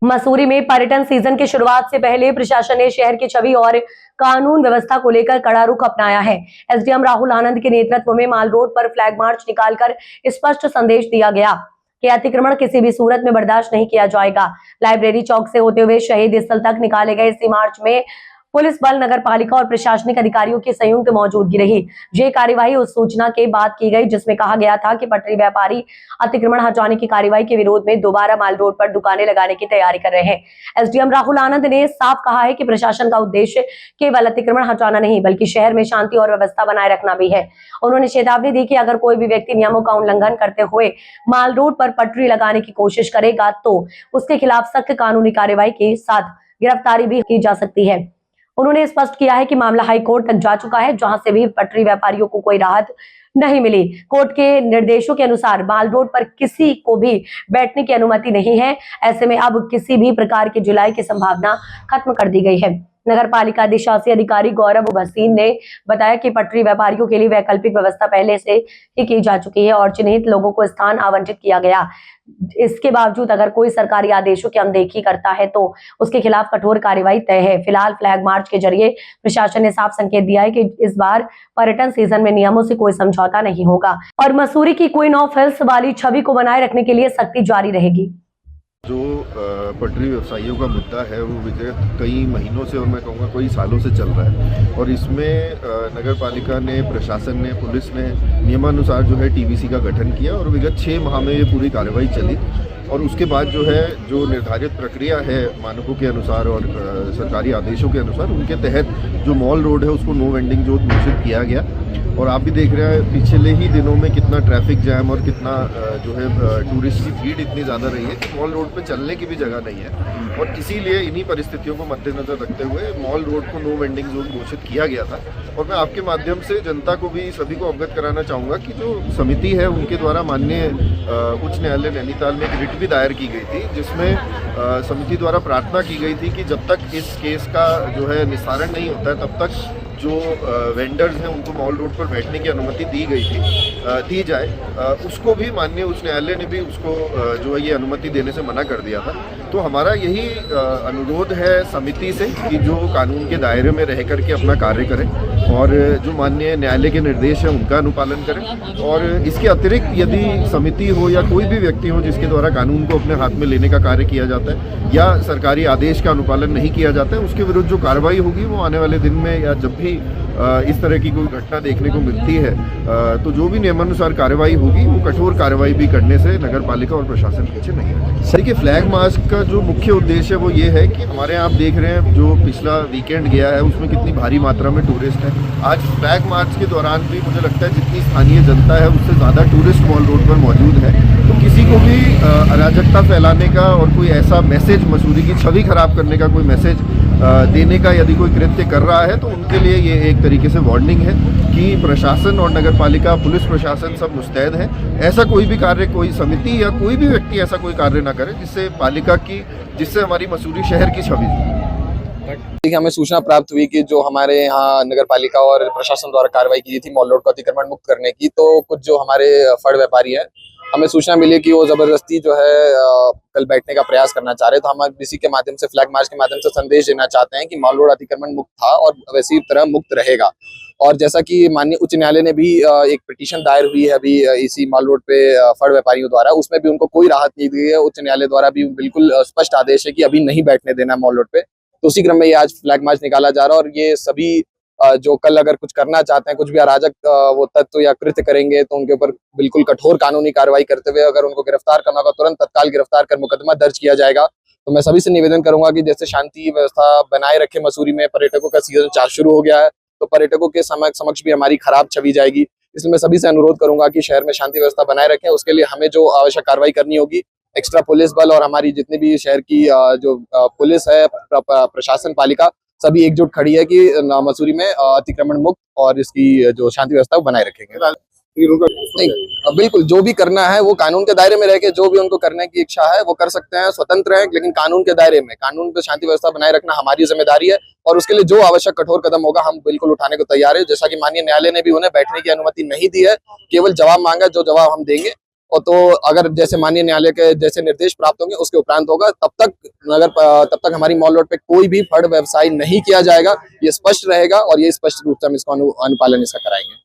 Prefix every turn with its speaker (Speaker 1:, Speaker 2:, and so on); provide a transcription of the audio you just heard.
Speaker 1: मसूरी में पर्यटन सीजन की शुरुआत से पहले प्रशासन ने शहर की छवि और कानून व्यवस्था को लेकर कड़ा रुख अपनाया है। एसडीएम राहुल आनंद के नेतृत्व में माल रोड पर फ्लैग मार्च निकालकर स्पष्ट संदेश दिया गया कि अतिक्रमण किसी भी सूरत में बर्दाश्त नहीं किया जाएगा। लाइब्रेरी चौक से होते हुए शहीद स्थल तक निकाले गए इसी मार्च में पुलिस बल, नगर पालिका और प्रशासनिक अधिकारियों की संयुक्त मौजूदगी रही। ये कार्यवाही उस सूचना के बाद की गई जिसमें कहा गया था कि पटरी व्यापारी अतिक्रमण हटाने की कार्यवाही के विरोध में दोबारा माल रोड पर दुकानें लगाने की तैयारी कर रहे हैं। एसडीएम राहुल आनंद ने साफ कहा है कि प्रशासन का उद्देश्य केवल अतिक्रमण हटाना नहीं बल्कि शहर में शांति और व्यवस्था बनाए रखना भी है। उन्होंने चेतावनी दी कि अगर कोई भी व्यक्ति नियमों का उल्लंघन करते हुए माल रोड पर पटरी लगाने की कोशिश करेगा तो उसके खिलाफ सख्त कानूनी कार्यवाही के साथ गिरफ्तारी भी की जा सकती है। उन्होंने स्पष्ट किया है कि मामला हाई कोर्ट तक जा चुका है, जहां से भी पटरी व्यापारियों को कोई राहत नहीं मिली। कोर्ट के निर्देशों के अनुसार माल रोड पर किसी को भी बैठने की अनुमति नहीं है। ऐसे में अब किसी भी प्रकार की जुलाई की संभावना खत्म कर दी गई है। नगर पालिका अधिशासी अधिकारी गौरव भसीन ने बताया कि पटरी व्यापारियों के लिए वैकल्पिक व्यवस्था पहले से ही की जा चुकी है और चिन्हित लोगों को स्थान आवंटित किया गया। इसके बावजूद अगर कोई सरकारी आदेशों की अनदेखी करता है तो उसके खिलाफ कठोर कार्रवाई तय है। फिलहाल फ्लैग मार्च के जरिए प्रशासन ने साफ संकेत दिया है कि इस बार पर्यटन सीजन में नियमों से कोई समझौता नहीं होगा और मसूरी की क्वीन ऑफ हिल्स वाली छवि को बनाए रखने के लिए सख्ती जारी रहेगी।
Speaker 2: जो पटरी व्यवसायियों का मुद्दा है वो विगत कई महीनों से और मैं कहूँगा कई सालों से चल रहा है और इसमें नगर पालिका ने, प्रशासन ने, पुलिस ने नियमानुसार जो है टीबीसी का गठन किया और विगत 6 माह में ये पूरी कार्रवाई चली और उसके बाद जो है जो निर्धारित प्रक्रिया है मानकों के अनुसार और सरकारी आदेशों के अनुसार उनके तहत जो मॉल रोड है उसको नो वेंडिंग जोन घोषित किया गया। और आप भी देख रहे हैं पिछले ही दिनों में कितना ट्रैफिक जैम और कितना जो है टूरिस्ट की भीड़ इतनी ज़्यादा रही है कि मॉल रोड पे चलने की भी जगह नहीं है और इसीलिए इन्हीं परिस्थितियों को मद्देनजर रखते हुए मॉल रोड को नो वेंडिंग जोन घोषित किया गया था। और मैं आपके माध्यम से जनता को भी, सभी को अवगत कराना चाहूँगा कि जो समिति है उनके द्वारा माननीय उच्च न्यायालय नैनीताल में एक रिट भी दायर की गई थी जिसमें समिति द्वारा प्रार्थना की गई थी कि जब तक इस केस का जो है निस्तारण नहीं होता है तब तक जो वेंडर्स हैं उनको मॉल रोड पर बैठने की अनुमति दी जाए। उसको भी माननीय उच्च न्यायालय ने भी उसको जो है ये अनुमति देने से मना कर दिया था। तो हमारा यही अनुरोध है समिति से कि जो कानून के दायरे में रह करके अपना कार्य करें और जो माननीय न्यायालय के निर्देश हैं उनका अनुपालन करें और इसके अतिरिक्त यदि समिति हो या कोई भी व्यक्ति हो जिसके द्वारा कानून को अपने हाथ में लेने का कार्य किया जाता है या सरकारी आदेश का अनुपालन नहीं किया जाता है उसके विरुद्ध जो कार्रवाई होगी वो आने वाले दिन में या जब भी इस तरह की कोई घटना देखने को मिलती है तो जो भी नियमानुसार कार्रवाई होगी वो कठोर कार्रवाई भी करने से नगर पालिका और प्रशासन पीछे नहीं है। देखिए, फ्लैग मार्च का जो मुख्य उद्देश्य है वो ये है कि हमारे यहाँ आप देख रहे हैं जो पिछला वीकेंड गया है उसमें कितनी भारी मात्रा में टूरिस्ट है। आज फ्लैग मार्च के दौरान भी मुझे लगता है जितनी स्थानीय जनता है उससे ज़्यादा टूरिस्ट मॉल रोड पर मौजूद है। तो किसी को भी अराजकता फैलाने का और कोई ऐसा मैसेज, मसूरी की छवि खराब करने का कोई मैसेज देने का यदि कोई कृत्य कर रहा है तो उनके लिए ये एक तरीके से वार्निंग है कि प्रशासन और नगर पालिका, पुलिस प्रशासन सब मुस्तैद है। ऐसा कोई भी कार्य, कोई समिति या कोई भी व्यक्ति ऐसा कोई कार्य ना करे जिससे हमारी मसूरी शहर की छवि।
Speaker 3: हमें सूचना प्राप्त हुई कि जो हमारे यहाँ नगर पालिका और प्रशासन द्वारा कार्रवाई की थी मॉल रोड को अतिक्रमण मुक्त करने की, तो कुछ जो हमारे फड़ व्यापारी हैं हमें सूचना मिली कि वो जबरदस्ती जो है कल बैठने का प्रयास करना चाह रहे। तो हम इसी के माध्यम से, फ्लैग मार्च के माध्यम से संदेश देना चाहते हैं कि मॉल रोड अतिक्रमण मुक्त था और वैसी तरह मुक्त रहेगा। और जैसा कि माननीय उच्च न्यायालय ने भी एक पिटीशन दायर हुई है अभी इसी मॉल रोड पे फड़ व्यापारियों द्वारा, उसमें भी उनको कोई राहत नहीं दी है। उच्च न्यायालय द्वारा भी बिल्कुल स्पष्ट आदेश है कि अभी नहीं बैठने देना मॉल रोड पे। तो उसी क्रम में ये आज फ्लैग मार्च निकाला जा रहा है और ये सभी जो कल अगर कुछ करना चाहते हैं, कुछ भी अराजक वो तत्व या कृत्य करेंगे तो उनके ऊपर बिल्कुल कठोर कानूनी कार्रवाई करते हुए अगर उनको गिरफ्तार करना होगा तुरंत तत्काल गिरफ्तार कर मुकदमा दर्ज किया जाएगा। तो मैं सभी से निवेदन करूंगा कि जैसे शांति व्यवस्था बनाए रखे मसूरी में, पर्यटकों का सीजन शुरू हो गया है तो पर्यटकों के समक्ष भी हमारी खराब छवि जाएगी। इसलिए मैं सभी से अनुरोध करूंगा कि शहर में शांति व्यवस्था बनाए रखें। उसके लिए हमें जो आवश्यक कार्रवाई करनी होगी, एक्स्ट्रा पुलिस बल और हमारी जितनी भी शहर की जो पुलिस है, प्रशासन, पालिका सभी एकजुट खड़ी है कि मसूरी में अतिक्रमण मुक्त और इसकी जो शांति व्यवस्था बनाए रखेंगे। नहीं, बिल्कुल जो भी करना है वो कानून के दायरे में रह के, जो भी उनको करने की इच्छा है वो कर सकते हैं, स्वतंत्र है, लेकिन कानून के दायरे में, कानून पे शांति व्यवस्था बनाए रखना हमारी जिम्मेदारी है और उसके लिए जो आवश्यक कठोर कदम होगा हम बिल्कुल उठाने को तैयार है। जैसा कि माननीय न्यायालय ने भी उन्हें बैठने की अनुमति नहीं दी है, केवल जवाब मांगा, जो जवाब हम देंगे और तो अगर जैसे माननीय न्यायालय के जैसे निर्देश प्राप्त होंगे उसके उपरांत होगा, तब तक हमारी मॉल रोड पे कोई भी फड़ व्यवसाय नहीं किया जाएगा। ये स्पष्ट रहेगा और ये स्पष्ट रूप से हम इसको अनुपालन इसका कराएंगे।